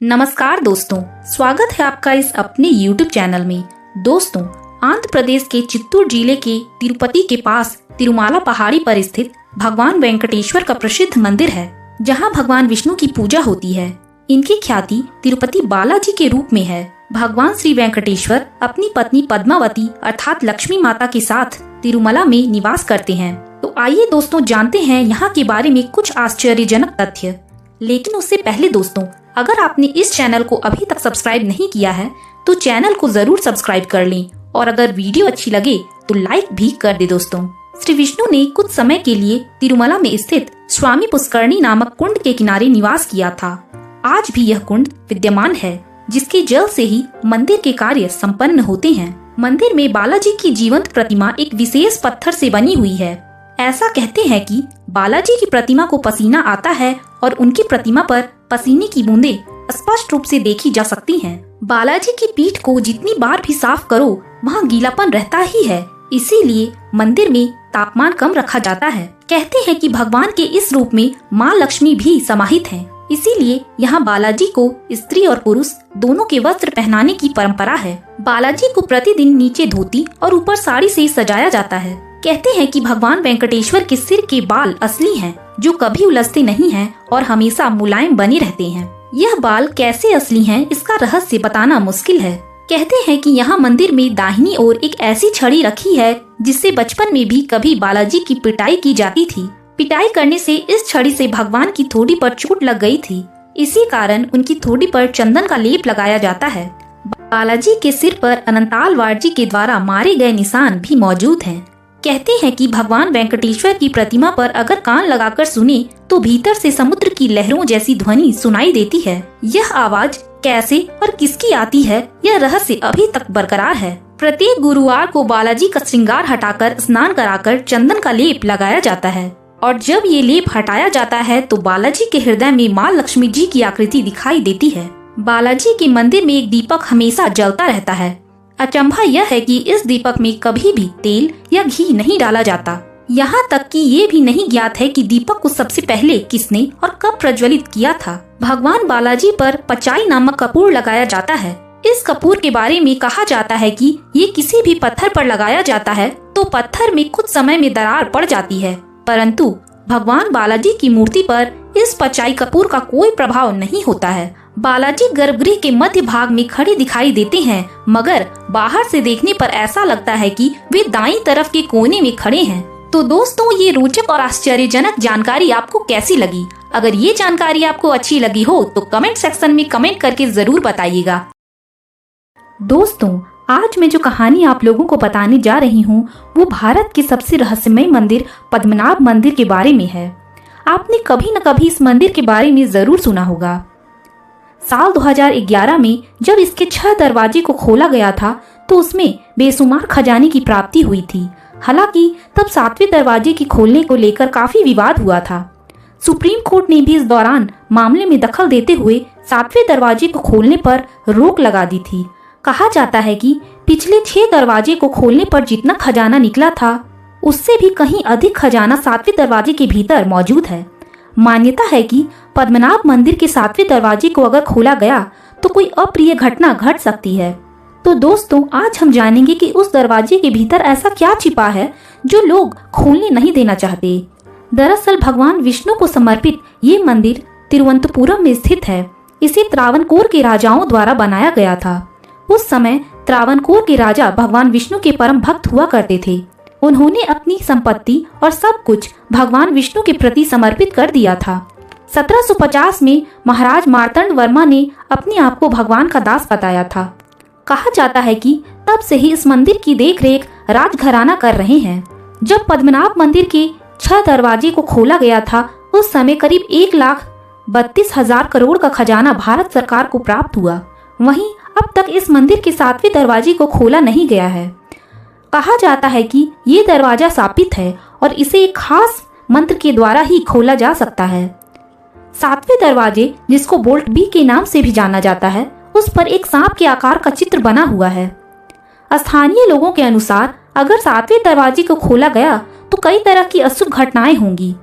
नमस्कार दोस्तों, स्वागत है आपका इस अपने YouTube चैनल में। दोस्तों, आंध्र प्रदेश के चित्तूर जिले के तिरुपति के पास तिरुमाला पहाड़ी पर स्थित भगवान वेंकटेश्वर का प्रसिद्ध मंदिर है, जहां भगवान विष्णु की पूजा होती है। इनकी ख्याति तिरुपति बालाजी के रूप में है। भगवान श्री वेंकटेश्वर अपनी पत्नी पद्मावती अर्थात लक्ष्मी माता के साथ तिरुमला में निवास करते हैं। तो आइए दोस्तों जानते हैं यहाँ के बारे में कुछ आश्चर्यजनक तथ्य। लेकिन उससे पहले दोस्तों, अगर आपने इस चैनल को अभी तक सब्सक्राइब नहीं किया है तो चैनल को जरूर सब्सक्राइब कर लें और अगर वीडियो अच्छी लगे तो लाइक भी कर दे। दोस्तों, श्री विष्णु ने कुछ समय के लिए तिरुमला में स्थित स्वामी पुष्करणी नामक कुंड के किनारे निवास किया था। आज भी यह कुंड विद्यमान है, जिसके जल से ही मंदिर के कार्य संपन्न होते हैं। मंदिर में बालाजी की जीवंत प्रतिमा एक विशेष पत्थर से बनी हुई है। ऐसा कहते हैं कि बालाजी की प्रतिमा को पसीना आता है और उनकी प्रतिमा पर पसीने की बूंदें स्पष्ट रूप से देखी जा सकती हैं। बालाजी की पीठ को जितनी बार भी साफ करो वहाँ गीलापन रहता ही है, इसीलिए मंदिर में तापमान कम रखा जाता है। कहते हैं कि भगवान के इस रूप में माँ लक्ष्मी भी समाहित हैं, इसीलिए यहाँ बालाजी को स्त्री और पुरुष दोनों के वस्त्र पहनाने की परंपरा है। बालाजी को प्रतिदिन नीचे धोती और ऊपर साड़ी से सजाया जाता है। कहते हैं कि भगवान वेंकटेश्वर के सिर के बाल असली हैं, जो कभी उलझते नहीं हैं और हमेशा मुलायम बने रहते हैं। यह बाल कैसे असली हैं, इसका रहस्य बताना मुश्किल है। कहते हैं कि यहाँ मंदिर में दाहिनी ओर एक ऐसी छड़ी रखी है जिससे बचपन में भी कभी बालाजी की पिटाई की जाती थी। पिटाई करने से इस छड़ी से भगवान की थोड़ी पर चोट लग गई थी, इसी कारण उनकी थोड़ी पर चंदन का लेप लगाया जाता है। बालाजी के सिर पर अनंताल वारजी के द्वारा मारे गए निशान भी मौजूद हैं। कहते हैं कि भगवान वेंकटेश्वर की प्रतिमा पर अगर कान लगाकर सुने तो भीतर से समुद्र की लहरों जैसी ध्वनि सुनाई देती है। यह आवाज कैसे और किसकी आती है, यह रहस्य अभी तक बरकरार है। प्रत्येक गुरुवार को बालाजी का श्रृंगार हटाकर स्नान कराकर चंदन का लेप लगाया जाता है और जब ये लेप हटाया जाता है तो बालाजी के हृदय में माँ लक्ष्मी जी की आकृति दिखाई देती है। बालाजी के मंदिर में एक दीपक हमेशा जलता रहता है। अचंभा यह है कि इस दीपक में कभी भी तेल या घी नहीं डाला जाता। यहाँ तक कि ये भी नहीं ज्ञात है कि दीपक को सबसे पहले किसने और कब प्रज्वलित किया था। भगवान बालाजी पर पचाई नामक कपूर लगाया जाता है। इस कपूर के बारे में कहा जाता है कि ये किसी भी पत्थर पर लगाया जाता है तो पत्थर में कुछ समय में दरार पड़ जाती है, परंतु भगवान बालाजी की मूर्ति पर इस पचाई कपूर का कोई प्रभाव नहीं होता है। बालाजी गर्भगृह के मध्य भाग में खड़े दिखाई देते हैं, मगर बाहर से देखने पर ऐसा लगता है कि वे दाईं तरफ के कोने में खड़े हैं। तो दोस्तों, ये रोचक और आश्चर्यजनक जानकारी आपको कैसी लगी? अगर ये जानकारी आपको अच्छी लगी हो तो कमेंट सेक्शन में कमेंट करके जरूर बताइएगा। दोस्तों, आज मैं जो कहानी आप लोगों को बताने जा रही हूँ वो भारत के सबसे रहस्यमय मंदिर पद्मनाभ मंदिर के बारे में है। आपने कभी न कभी इस मंदिर के बारे में जरूर सुना होगा। साल 2011 में जब इसके 6 दरवाजे को खोला गया था तो उसमें बेशुमार खजाने की प्राप्ति हुई थी। हालांकि तब 7वें दरवाजे की खोलने को लेकर काफी विवाद हुआ था। सुप्रीम कोर्ट ने भी इस दौरान मामले में दखल देते हुए 7वें दरवाजे को खोलने पर रोक लगा दी थी। कहा जाता है कि पिछले 6 दरवाजे को खोलने पर जितना खजाना निकला था उससे भी कहीं अधिक खजाना 7वें दरवाजे के भीतर मौजूद है। मान्यता है कि पद्मनाभ मंदिर के 7वें दरवाजे को अगर खोला गया तो कोई अप्रिय घटना घट सकती है। तो दोस्तों, आज हम जानेंगे कि उस दरवाजे के भीतर ऐसा क्या छिपा है जो लोग खोलने नहीं देना चाहते। दरअसल भगवान विष्णु को समर्पित ये मंदिर तिरुवनंतपुरम में स्थित है। इसे त्रावणकोर के राजाओं द्वारा बनाया गया था। उस समय त्रावणकोर के राजा भगवान विष्णु के परम भक्त हुआ करते थे। उन्होंने अपनी संपत्ति और सब कुछ भगवान विष्णु के प्रति समर्पित कर दिया था। 1750 में महाराज मार्तंड वर्मा ने अपने आप को भगवान का दास बताया था। कहा जाता है कि तब से ही इस मंदिर की देखरेख राजघराना कर रहे हैं। जब पद्मनाभ मंदिर के 6 दरवाजे को खोला गया था उस समय करीब 1,32,000 करोड़ का खजाना भारत सरकार को प्राप्त हुआ। वहीं अब तक इस मंदिर के 7वें दरवाजे को खोला नहीं गया है। कहा जाता है कि ये दरवाजा शापित है और इसे एक खास मंत्र के द्वारा ही खोला जा सकता है। 7वें दरवाजे, जिसको बोल्ट बी के नाम से भी जाना जाता है, उस पर एक सांप के आकार का चित्र बना हुआ है। स्थानीय लोगों के अनुसार अगर 7वें दरवाजे को खोला गया तो कई तरह की अशुभ घटनाएं होंगी।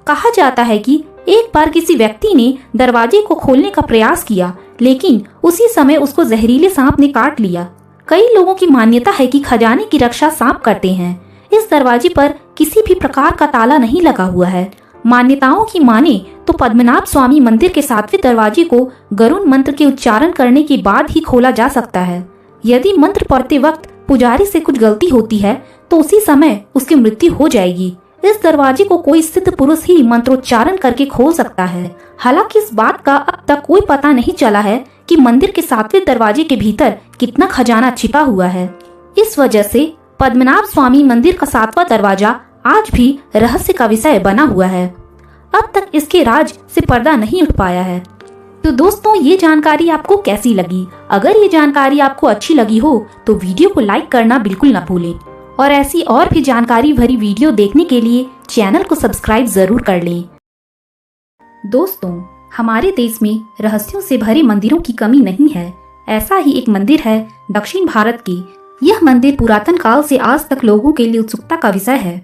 कहा जाता है कि एक बार किसी व्यक्ति ने दरवाजे को खोलने का प्रयास किया, लेकिन उसी समय उसको जहरीले सांप ने काट लिया। कई लोगों की मान्यता है कि खजाने की रक्षा सांप करते हैं। इस दरवाजे पर किसी भी प्रकार का ताला नहीं लगा हुआ है। मान्यताओं की माने तो पद्मनाभ स्वामी मंदिर के 7वें दरवाजे को गरुड़ मंत्र के उच्चारण करने के बाद ही खोला जा सकता है। यदि मंत्र पढ़ते वक्त पुजारी से कुछ गलती होती है तो उसी समय उसकी मृत्यु हो जाएगी। इस दरवाजे को कोई सिद्ध पुरुष ही मंत्रोच्चारण करके खोल सकता है। हालांकि इस बात का अब तक कोई पता नहीं चला है कि मंदिर के 7वें दरवाजे के भीतर कितना खजाना छिपा हुआ है। इस वजह से पद्मनाभ स्वामी मंदिर का 7वां दरवाजा आज भी रहस्य का विषय बना हुआ है। अब तक इसके राज से पर्दा नहीं उठ पाया है। तो दोस्तों, ये जानकारी आपको कैसी लगी? अगर ये जानकारी आपको अच्छी लगी हो तो वीडियो को लाइक करना बिल्कुल ना भूलें और ऐसी और भी जानकारी भरी वीडियो देखने के लिए चैनल को सब्सक्राइब जरूर कर लें। दोस्तों, हमारे देश में रहस्यों से भरे मंदिरों की कमी नहीं है। ऐसा ही एक मंदिर है दक्षिण भारत की। यह मंदिर पुरातन काल से आज तक लोगों के लिए उत्सुकता का विषय है।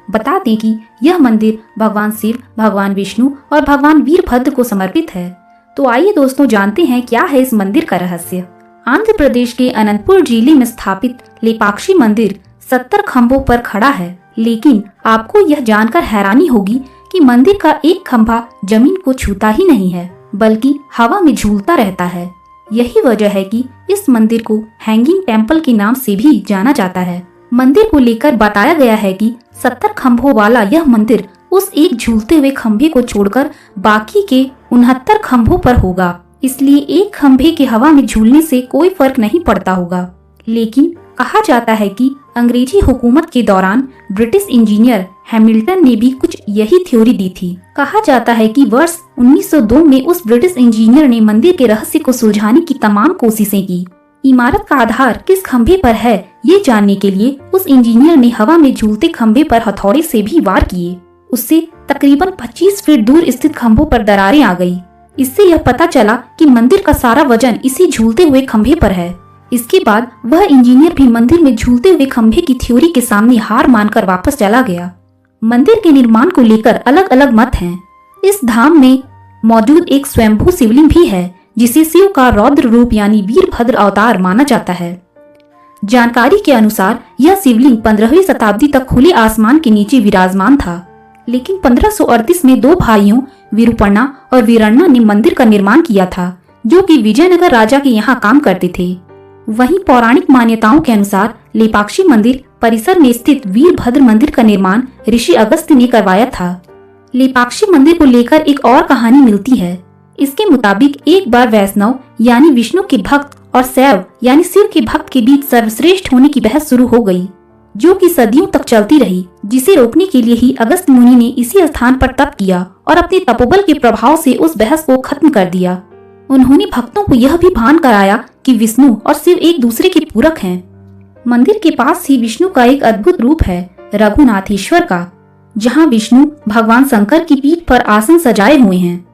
बता दें कि यह मंदिर भगवान शिव, भगवान विष्णु और भगवान वीरभद्र को समर्पित है। तो आइए दोस्तों, जानते हैं क्या है इस मंदिर का रहस्य। आंध्र प्रदेश के अनंतपुर जिले में स्थापित लेपाक्षी मंदिर 70 खंभों पर खड़ा है, लेकिन आपको यह जानकर हैरानी होगी कि मंदिर का एक खंभा जमीन को छूता ही नहीं है, बल्कि हवा में झूलता रहता है। यही वजह है कि इस मंदिर को हैंगिंग टेम्पल के नाम से भी जाना जाता है। मंदिर को लेकर बताया गया है कि 70 खंभों वाला यह मंदिर उस एक झूलते हुए खंभे को छोड़कर बाकी के 69 खंभों पर होगा। इसलिए एक खंभे के हवा में झूलने से कोई फर्क नहीं पड़ता होगा। लेकिन कहा जाता है कि अंग्रेजी हुकूमत के दौरान ब्रिटिश इंजीनियर हैमिल्टन ने भी कुछ यही थ्योरी दी थी। कहा जाता है कि वर्ष 1902 में उस ब्रिटिश इंजीनियर ने मंदिर के रहस्य को सुलझाने की तमाम कोशिशें की। इमारत का आधार किस खंभे पर है ये जानने के लिए उस इंजीनियर ने हवा में झूलते खंभे पर हथौड़े से भी वार किए। उससे तकरीबन 25 फीट दूर स्थित खंभों पर दरारें आ गई। इससे यह पता चला कि मंदिर का सारा वजन इसी झूलते हुए खंभे पर है। इसके बाद वह इंजीनियर भी मंदिर में झूलते हुए खंभे की थ्योरी के सामने हार मानकर वापस चला गया। मंदिर के निर्माण को लेकर अलग अलग मत हैं। इस धाम में मौजूद एक स्वयंभू शिवलिंग भी है, जिसे शिव का रौद्र रूप यानी वीरभद्र अवतार माना जाता है। जानकारी के अनुसार यह शिवलिंग 15वीं शताब्दी तक खुले आसमान के नीचे विराजमान था, लेकिन 1538 में 2 भाइयों विरूपणा और वीरण्णा ने मंदिर का निर्माण किया था, जो कि विजयनगर राजा के यहाँ काम करते थे। वहीं पौराणिक मान्यताओं के अनुसार लेपाक्षी मंदिर परिसर में स्थित वीरभद्र मंदिर का निर्माण ऋषि अगस्त्य ने करवाया था। लेपाक्षी मंदिर को लेकर एक और कहानी मिलती है। इसके मुताबिक एक बार वैष्णव यानी विष्णु के भक्त और शैव यानी शिव के भक्त के बीच सर्वश्रेष्ठ होने की बहस शुरू हो गई, जो कि सदियों तक चलती रही, जिसे रोकने के लिए ही अगस्त्य मुनि ने इसी स्थान पर तप किया और अपने तपोबल के प्रभाव से उस बहस को खत्म कर दिया। उन्होंने भक्तों को यह भी भान कराया कि विष्णु और शिव एक दूसरे के पूरक हैं। मंदिर के पास ही विष्णु का एक अद्भुत रूप है रघुनाथेश्वर का, जहाँ विष्णु भगवान शंकर की पीठ पर आसन सजाए हुए हैं।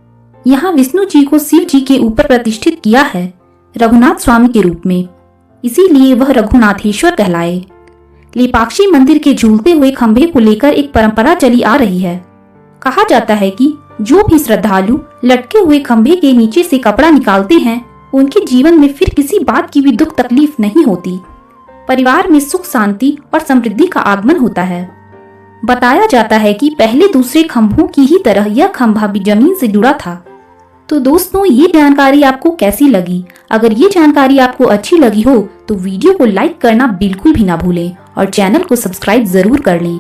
यहाँ विष्णु जी को शिव जी के ऊपर प्रतिष्ठित किया है रघुनाथ स्वामी के रूप में, इसीलिए वह रघुनाथेश्वर कहलाए। लेपाक्षी मंदिर के झूलते हुए खंभे को लेकर एक परंपरा चली आ रही है। कहा जाता है कि जो भी श्रद्धालु लटके हुए खंभे के नीचे से कपड़ा निकालते हैं, उनके जीवन में फिर किसी बात की भी दुख तकलीफ नहीं होती। परिवार में सुख शांति और समृद्धि का आगमन होता है। बताया जाता है कि पहले दूसरे खंभों की ही तरह यह खंभा भी जमीन से जुड़ा था। तो दोस्तों, ये जानकारी आपको कैसी लगी? अगर ये जानकारी आपको अच्छी लगी हो तो वीडियो को लाइक करना बिल्कुल भी ना भूलें और चैनल को सब्सक्राइब जरूर कर लें।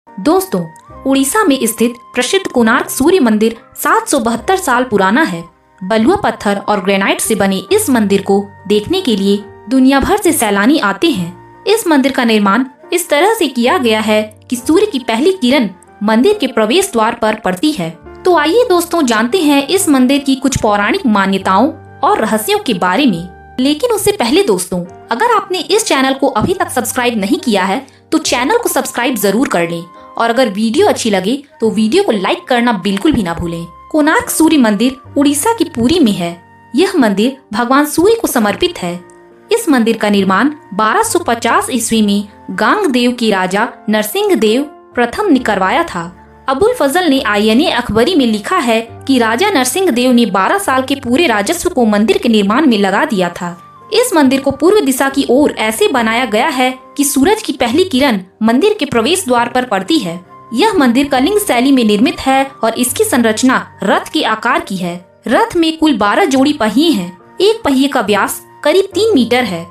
दोस्तों, उड़ीसा में स्थित प्रसिद्ध कोणार्क सूर्य मंदिर 772 साल पुराना है। बलुआ पत्थर और ग्रेनाइट से बने इस मंदिर को देखने के लिए दुनिया भर से सैलानी आते हैं। इस मंदिर का निर्माण इस तरह से किया गया है कि सूर्य की पहली किरण मंदिर के प्रवेश द्वार पर पड़ती है। तो आइए दोस्तों, जानते हैं इस मंदिर की कुछ पौराणिक मान्यताओं और रहस्यों के बारे में। लेकिन उससे पहले दोस्तों, अगर आपने इस चैनल को अभी तक सब्सक्राइब नहीं किया है तो चैनल को सब्सक्राइब जरूर कर लें और अगर वीडियो अच्छी लगे तो वीडियो को लाइक करना बिल्कुल भी ना भूलें। कोणार्क सूर्य मंदिर उड़ीसा की पुरी में है। यह मंदिर भगवान सूर्य को समर्पित है। इस मंदिर का निर्माण 1250 ईस्वी में गांग देव के राजा नरसिंह देव प्रथम ने करवाया था अबुल फजल ने आईएनए अखबारी में लिखा है कि राजा नरसिंह देव ने 12 साल के पूरे राजस्व को मंदिर के निर्माण में लगा दिया था। इस मंदिर को पूर्व दिशा की ओर ऐसे बनाया गया है कि सूरज की पहली किरण मंदिर के प्रवेश द्वार पर पड़ती है। यह मंदिर कलिंग शैली में निर्मित है और इसकी संरचना रथ के आकार की है। रथ में कुल 12 जोड़ी पहिए हैं। एक पहिए का व्यास करीब 3 मीटर है।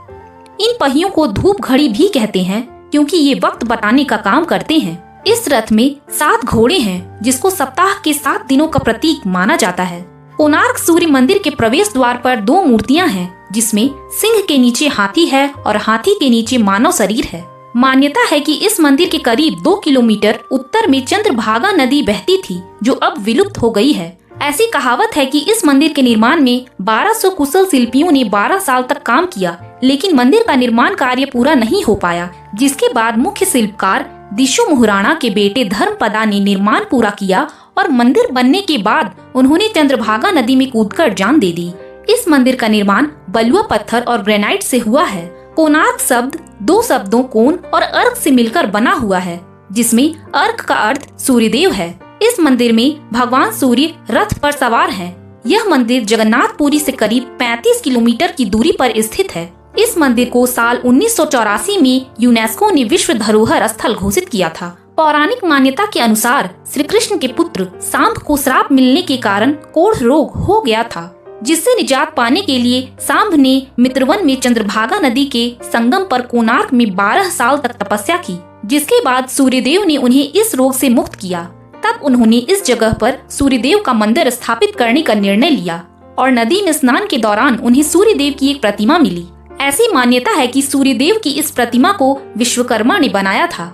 इन पहियों को धूप घड़ी भी कहते हैं क्योंकि ये वक्त बताने का काम करते हैं। इस रथ में 7 घोड़े हैं जिसको सप्ताह के 7 दिनों का प्रतीक माना जाता है। कोणार्क सूर्य मंदिर के प्रवेश द्वार पर 2 मूर्तियां हैं जिसमें सिंह के नीचे हाथी है और हाथी के नीचे मानव शरीर है। मान्यता है कि इस मंदिर के करीब 2 किलोमीटर उत्तर में चंद्रभागा नदी बहती थी जो अब विलुप्त हो गई है। ऐसी कहावत है कि इस मंदिर के निर्माण में 1200 कुशल शिल्पियों ने 12 साल तक काम किया, लेकिन मंदिर का निर्माण कार्य पूरा नहीं हो पाया, जिसके बाद मुख्य शिल्पकार दिशु मुहराणा के बेटे धर्मपदा ने निर्माण पूरा किया और मंदिर बनने के बाद उन्होंने चंद्रभागा नदी में कूदकर जान दे दी। इस मंदिर का निर्माण बलुआ पत्थर और ग्रेनाइट से हुआ है। कोणार्क शब्द 2 शब्दों कोण और अर्क से मिलकर बना हुआ है, जिसमें अर्क का अर्थ सूर्यदेव है। इस मंदिर में भगवान सूर्य रथ पर सवार हैं। यह मंदिर जगन्नाथपुरी से करीब 35 किलोमीटर की दूरी पर स्थित है। इस मंदिर को साल 1984 में यूनेस्को ने विश्व धरोहर स्थल घोषित किया था। पौराणिक मान्यता के अनुसार श्री कृष्ण के पुत्र सांब को श्राप मिलने के कारण कोढ़ रोग हो गया था, जिससे निजात पाने के लिए सांब ने मित्रवन में चंद्रभागा नदी के संगम पर कोणार्क में 12 साल तक तपस्या की, जिसके बाद सूर्यदेव ने उन्हें इस रोग से मुक्त किया। तब उन्होंने इस जगह पर सूर्यदेव का मंदिर स्थापित करने का निर्णय लिया और नदी में स्नान के दौरान उन्हें सूर्यदेव की एक प्रतिमा मिली। ऐसी मान्यता है कि सूर्यदेव की इस प्रतिमा को विश्वकर्मा ने बनाया था।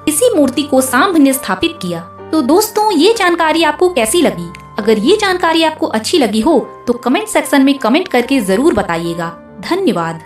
इसी मूर्ति को सांब ने स्थापित किया। तो दोस्तों, ये जानकारी आपको कैसी लगी? अगर ये जानकारी आपको अच्छी लगी हो तो कमेंट सेक्शन में कमेंट करके जरूर बताइएगा। धन्यवाद।